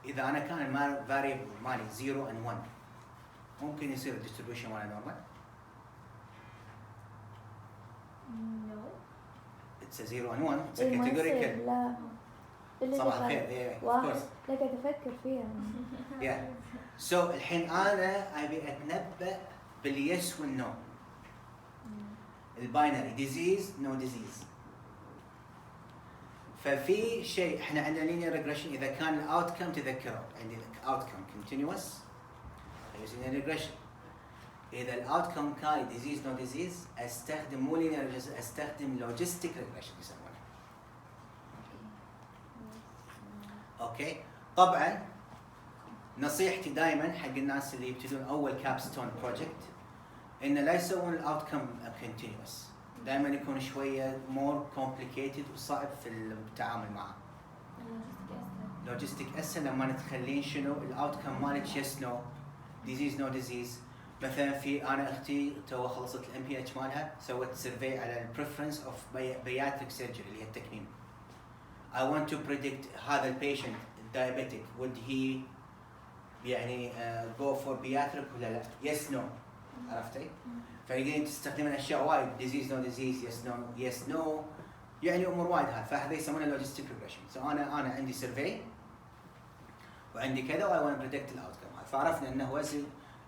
اذا انا كان variable مالي 0 and 1 ممكن يصير الديستريبيوشن ماله نورمال؟ No. It's a 0 and 1 it's a categorical. لا صباح الخير. واحد لك تفكر فيها. yeah. so الحين انا ابي اتنبأ باليس والنو. الباينري ديزيز نو ديزيز. ففي شيء احنا عندنا لينير ريجريشن اذا كان الاوتكم تذكروا عندي اوتكم كونتينوس using ريجريشن. اذا الاوتكم كان ديزيز نو ديزيز استخدم مو لينير ريجريشن، استخدم لوجيستيك ريجريشن يسمونه. اوكي؟ طبعا نصيحتي دائما حق الناس اللي يبتدون اول كابستون بروجكت انه لا يسوون الاوتكم كونتينوس، دائما يكون شويه مور كومبليكيتد وصعب في التعامل معه. لوجيستيك اسهل لما تخلين شنو الاوتكم مالك يس نو ديزيز نو ديزيز. مثلا في انا اختي تو خلصت الام بي اتش مالها، سوت سيرفي على البريفرنس اوف بياتريك سيرجري اللي هي التكميم. I want to predict هذا البيشنت diabetic would he يعني go for pediatric ولا لا؟ yes no. عرفتي؟ فيقدرين تستخدمين اشياء وايد disease no disease yes no yes no يعني امور وايد هذا. فهذا يسمونه logistic regression. انا عندي survey وعندي كذا و I want to predict الاوتكم. فعرفنا انه هو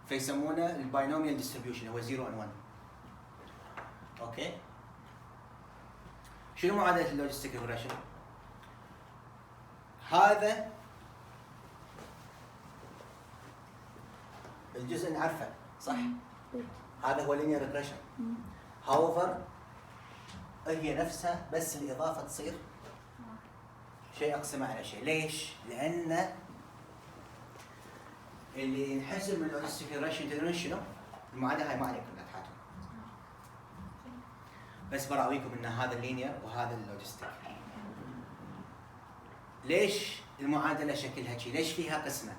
فيسمونه الباينوميال ديستريبيوشن هو 0 and 1. اوكي؟ شنو معادله اللوجيستيك ريجريشن؟ هذا الجزء نعرفه صح؟ هذا هو linear regression. however هي نفسها بس الإضافة تصير شيء أقسمه على شيء. ليش؟ لأن اللي ينحسب من logistic regression تدرون شنو؟ المعادلة هاي ما عليكم لا تحاتون، بس براويكم إن هذا اللينير وهذا اللوجيستيك. ليش المعادلة شكلها شيء؟ ليش فيها قسمة؟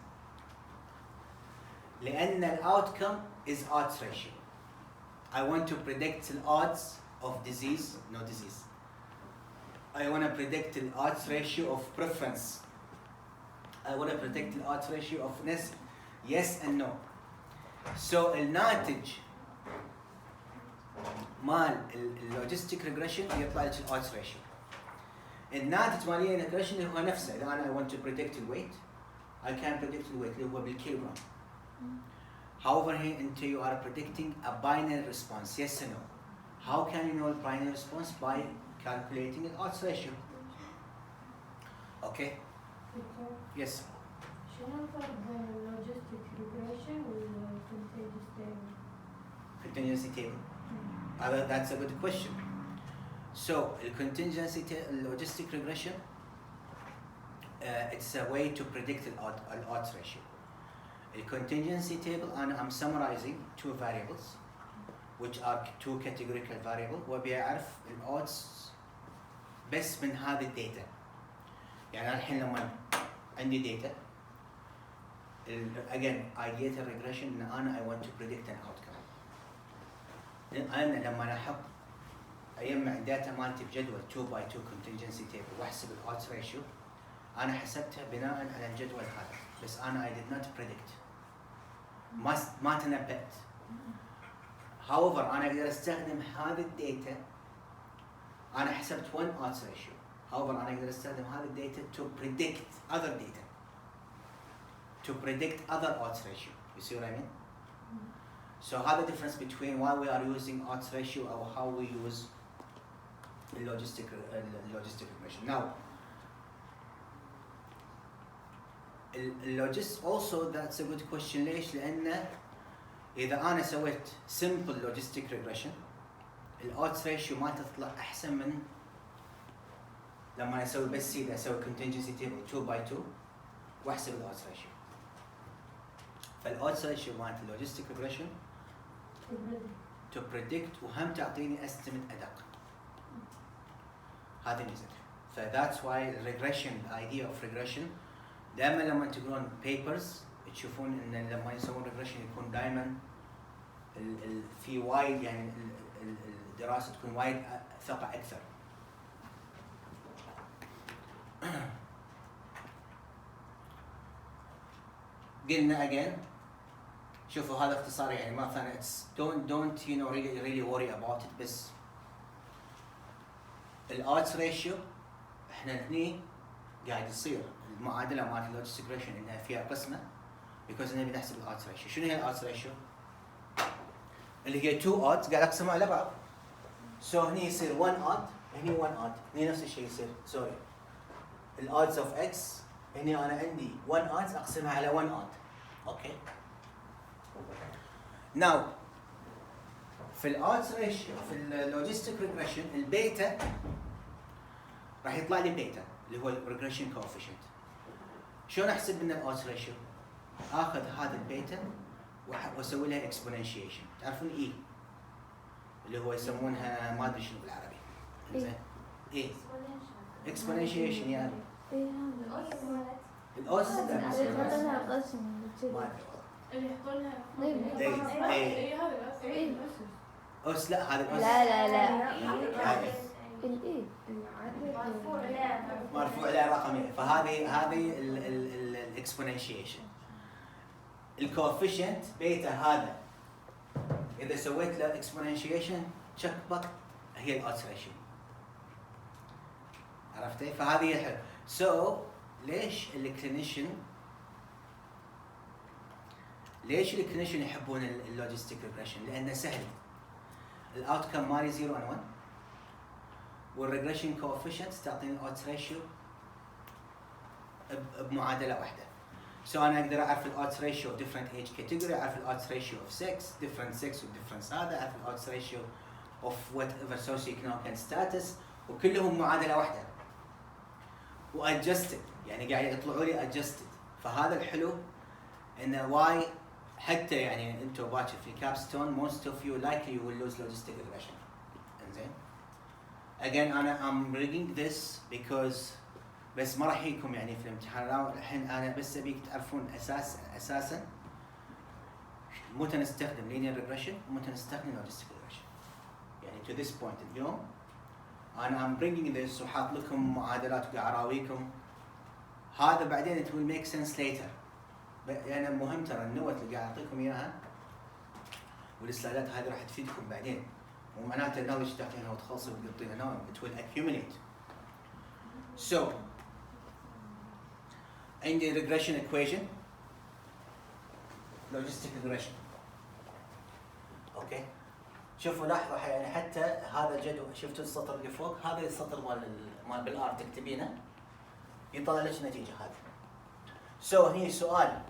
لأن الأوتكم is odds ratio. I want to predict the odds of disease, no disease. I want to predict the odds ratio of preference. I want to predict the odds ratio of yes and no. So الناتج مال اللوجيستيك ريجريشن يطلع لك الodds ratio. الناتج مالي ريجريشن هو نفسه. إذا أنا I want to predict the weight I can predict the weight اللي هو بالكيلوغرام. However, here until you are predicting a binary response, yes or no. How can you know a binary response? By calculating an odds ratio. Okay? دكتور، Yes. شنو الفرق بين اللوجستيك ريجريشن والكونتيجس تيبل؟ Contingency table. That's a good question. So, the contingency logistic regression, it's a way to predict the odds ratio. The contingency table, I'm summarizing two variables, which are two categorical variables, وبيعرف الodds بس من هذه الداتا. يعني أنا الحين لما عندي data, again, ideated regression إن أنا I want to predict an outcome. أنا لما أحط أجمع الداتا مالتي بجدول 2 by 2 contingency table وأحسب الodds ratio، أنا حسبتها بناء على الجدول هذا، بس أنا I did not predict. ما تنبأت. However, أنا أقدر أستخدم هذه الداتا. أنا حسبت one odds ratio. However, أنا أقدر أستخدم هذه الداتا to predict other data. To predict other odds ratio. You see what I mean? So, how the difference between why we are using odds ratio or how we use logistic regression. Now, also that's a good question. ليش؟ لأن إذا أنا سويت simple logistic regression, odds ratio ما تطلع أحسن من لما أسوي بس سيدة أسوي contingency table 2 by 2 وأحسب odds ratio. odds ratio مالت logistic regression to predict وهم تعطيني estimate أدق. هذه ميزتها. That's why regression, the idea of regression, دائما لما تقرون papers تشوفون ان لما يسوون regression يكون دائما في وايد يعني الدراسة تكون وايد ثقة أكثر. قلنا again شوفوا هذا اختصار يعني مثلا don't you know really worry about it بس odds ratio احنا هني قاعد يصير المعادله مالت اللوجستيك ريجريشن انها فيها قسمه because نبي نحسب odds ratio. شنو هي odds ratio؟ اللي هي 2 odds قاعد اقسمها على بعض. so هني يصير 1 odd هني 1 odd هني نفس الشيء يصير سوري odds of x هني انا عندي 1 odds اقسمها على 1 odd. اوكي now في odds ratio في اللوجستيك ريجريشن البيتا راح يطلع لي بيتا اللي هو الريجريشن كوفيشنت. شلون احسب من odds ratio؟ اخذ هذا البيتا واسوي لها اكسبوننشيشن. تعرفون اي اللي هو يسمونها ما ادري شنو بالعربي. زين اي اكسبوننشيشن يعني اي الاوس هذا يحطونها قسم اللي يحطونها اي هذا الأساس. إيه. اوس لا هذا الاوس لا الاي مرفوع له رقمين فهذه الاكسبوننشيشن. الكوفيشنت بيتا هذا اذا سويت له اكسبوننشيشن تشكبط هي الاودز ريشيو. عرفتي؟ فهذه الحل. ليش الكلينيشن يحبون اللوجستيك ريجريشن؟ لانه سهل. الاوتكم مالي 0 and 1 والريجريشن كوفيشنت تعطيني الاودز ريشيو بمعادله واحده. انا اقدر اعرف الاودز ريشيو اوف ديفرنت ايج كاتيجوري، اعرف الاودز ريشيو اوف 6 ديفرنت 6 وديفرنس هذا، اعرف الاودز ريشيو اوف وات ايفر سوسيو ايكونوميك ستاتس، وكلهم معادله واحده وادجستد، يعني قاعد يطلعوا لي ادجستد. فهذا الحلو انه واي حتى يعني انتم باكر في كابستون most of you likely you will lose logistic regression. انزين again I'm bringing this because بس ما راح يجيكم يعني في الامتحان. الحين انا بس ابيك تعرفون اساسا متى نستخدم linear regression ومتى نستخدم logistic regression. يعني to this point اليوم انا I'm bringing this وحاط لكم معادلات وقاعد اراويكم هذا، بعدين it will make sense later. يعني مهم ترى النوت اللي قاعد اعطيكم اياها والسلايدات هذه راح تفيدكم بعدين، ومعناته النولج تعطينا وتخلصي وتقطينا نوم it will accumulate. عندي regression equation logistic regression اوكي شوفوا لاحظوا يعني حتى هذا الجدول شفتوا السطر اللي فوق هذا السطر مال بالار تكتبينه يطلع لك النتيجه هذه. سو هني سؤال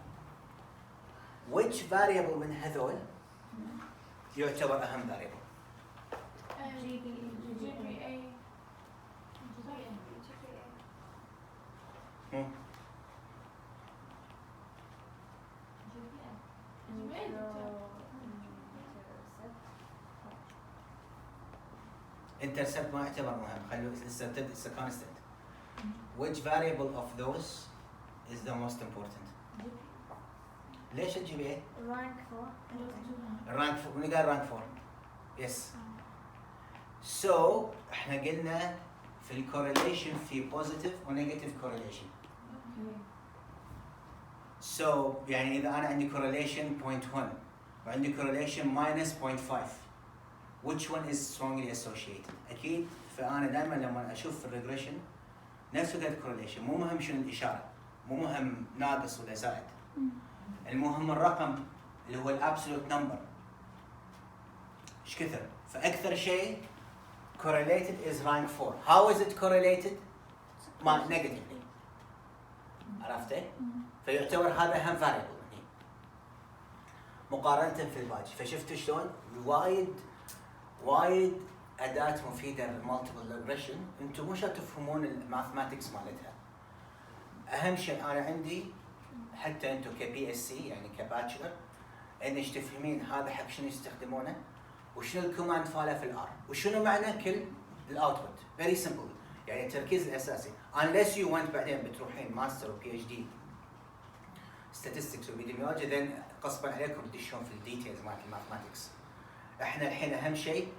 which variable من هذول يعتبر اهم variable؟ GPA. intercept ما يعتبر مهم خلوه it's a constant. Which variable of those is the most important؟ ليش الجي بي اي؟ rank 4 rank 4 من قال rank 4؟ يس. So احنا قلنا في الكورليشن في positive و negative correlation. So يعني إذا أنا عندي correlation 0.1 وعندي correlation minus 0.5 which one is strongly associated؟ أكيد فأنا دائما لما أشوف في الريجريشن نفس فكرة correlation مو مهم شنو الإشارة مو مهم ناقص ولا زائد المهم الرقم اللي هو الابسولوت نمبر ايش كثر فأكثر شيء correlated is rank 4. How is it correlated؟ ما negatively. عرفتي؟ فيعتبر هذا أهم variable هنا مقارنة في الباقي. فشفتوا شلون؟ وايد أداة مفيدة للمالتيبل ريجريشن أنتم مو شرط تفهمون الماثماتكس مالتها. أهم شيء أنا عندي حتى أنتم كبي اس سي يعني كباتشلر إنش تفهمين هذا حق شنو يستخدمونه وشنو الكوماند فاله في الار وشنو معنى كل الاوتبوت. فيري سمبل يعني التركيز الاساسي unless you want بعدين بتروحين ماستر وبي اتش دي statistics وepidemiology then غصبا عليكم تدشون في الديتيلز مالت الماثماتكس. احنا الحين اهم شيء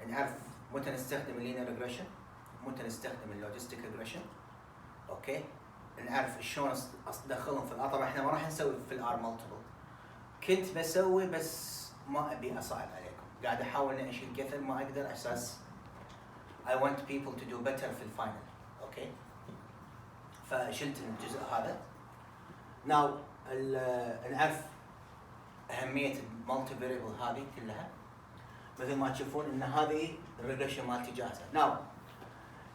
نعرف متى نستخدم اللينير ريجريشن متى نستخدم اللوجيستيك ريجريشن. اوكي نعرف شلون ادخلهم في الار. طبعا احنا ما راح نسوي في الار مالتيبل كنت بسوي بس ما ابي اصعب عليكم قاعد احاول اني اشيل كثر ما اقدر اساس I want people to do better في الفاينل. اوكي فشلت الجزء هذا. ناو نعرف اهميه المالتي فاريبل هذه كلها مثل ما تشوفون ان هذه الريجريشن مالتي جاهزه. ناو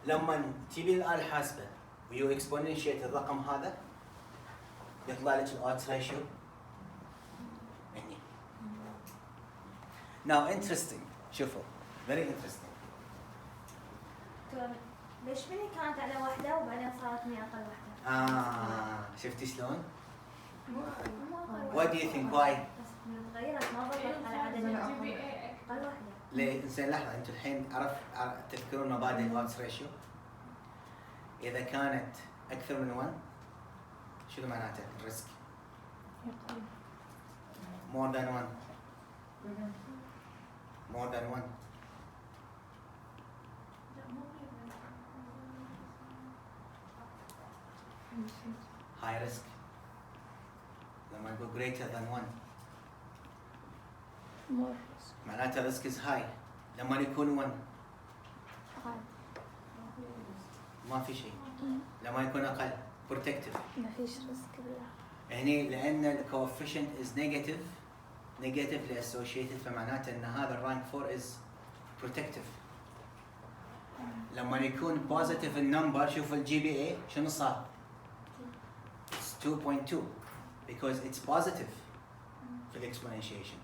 لما تجيبين الاله الحاسبه ويو اكسبوننشيت الرقم هذا يطلع لك الodds ratio هني. Now interesting شوفوا very interesting. ليش مني كانت على واحدة وبعدين صارت مي أقل واحدة؟ شفتي شلون؟ مو أقل What do you think why؟ بس من تغيرت ما ضلت على عدد الأقل واحدة. ليه؟ زين لحظة أنتم الحين تذكرون مبادئ الodds ratio؟ إذا كانت أكثر من 1 شنو معناته الريسك؟ more than 1 more than 1 high risk. لما نقول greater than 1 معناته risk is high. لما يكون 1 ما في شيء. لما يكون أقل protective. ما فيش ريسك بالله. هني لأن ال coefficient is negatively associated فمعناته أن هذا الرانك 4 is protective. لما يكون positive النمبر شوف الجي بي اي شنو صار؟ It's 2.2 because it's positive في الاكسبوننشيشن.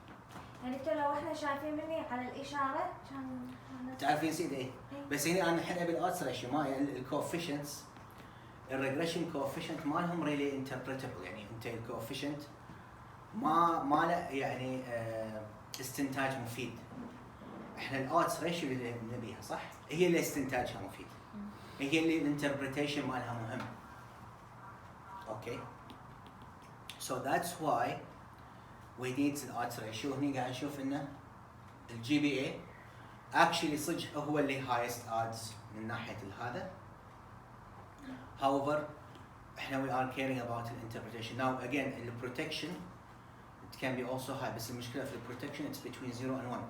يعني انتوا لو احنا شايفين مني على الإشارة كان تعرفين سيد ايه؟ بس هنا انا الحين ابي الodds ratio ما الكوفيشنتس الريجريشن كوفيشنت ما لهم ريلي انتربريتبل يعني انت الكوفيشنت ما له يعني استنتاج مفيد. احنا الodds ratio اللي نبيها صح؟ هي اللي استنتاجها مفيد. هي اللي الانتربريتيشن مالها مهم. اوكي؟ So that's why we need the odds ratio. هني قاعد نشوف انه الجي بي اي actually صدق هو اللي highest odds من ناحية هذا. However, احنا we are caring about the interpretation. Now again, the protection it can be also high. بس المشكلة في protection it's between 0 and 1.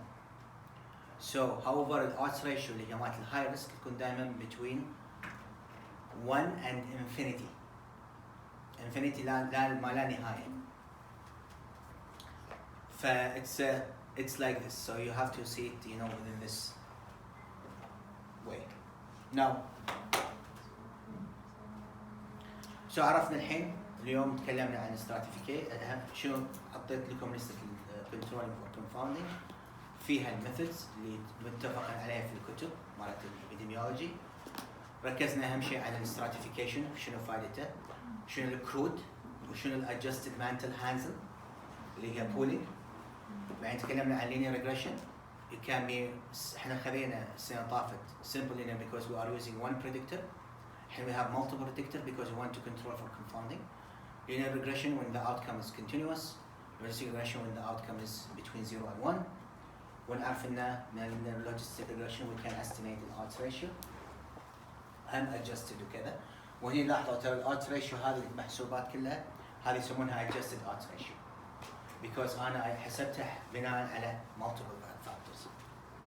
So however the odds ratio اللي هي مالت high risk تكون دائما between 1 and infinity. Infinity لا ما لا نهاية. ف it's it's like this, so you have to see it, you know, within this way. Now, شو عرفنا الحين؟ اليوم تكلمنا عن stratification. شنو حطيت لكم لسه controlling for confounding فيها الميثودز اللي متفق عليها في الكتب مالت الابيديميولوجي. ركزنا اهم شيء على الستراتيفيكيشن، شنو فائدته، شنو الكرود، وشنو الادجستد مانتل هانزل اللي هي بولينج. بعدين تكلمنا عن linear regression. It can be احنا خذينا السنه طافت simple linear because we are using one predictor. Here we have multiple predictors because we want to control for confounding. Linear regression when the outcome is continuous. Logistic regression when the outcome is between 0 and 1. ونعرف ان من logistic regression we can estimate the odds ratio and adjusted وكذا. وهنا لاحظوا ترى odds ratio هذه المحسوبات كلها هذه يسمونها adjusted odds ratio because انا حسبتها بناء على multiple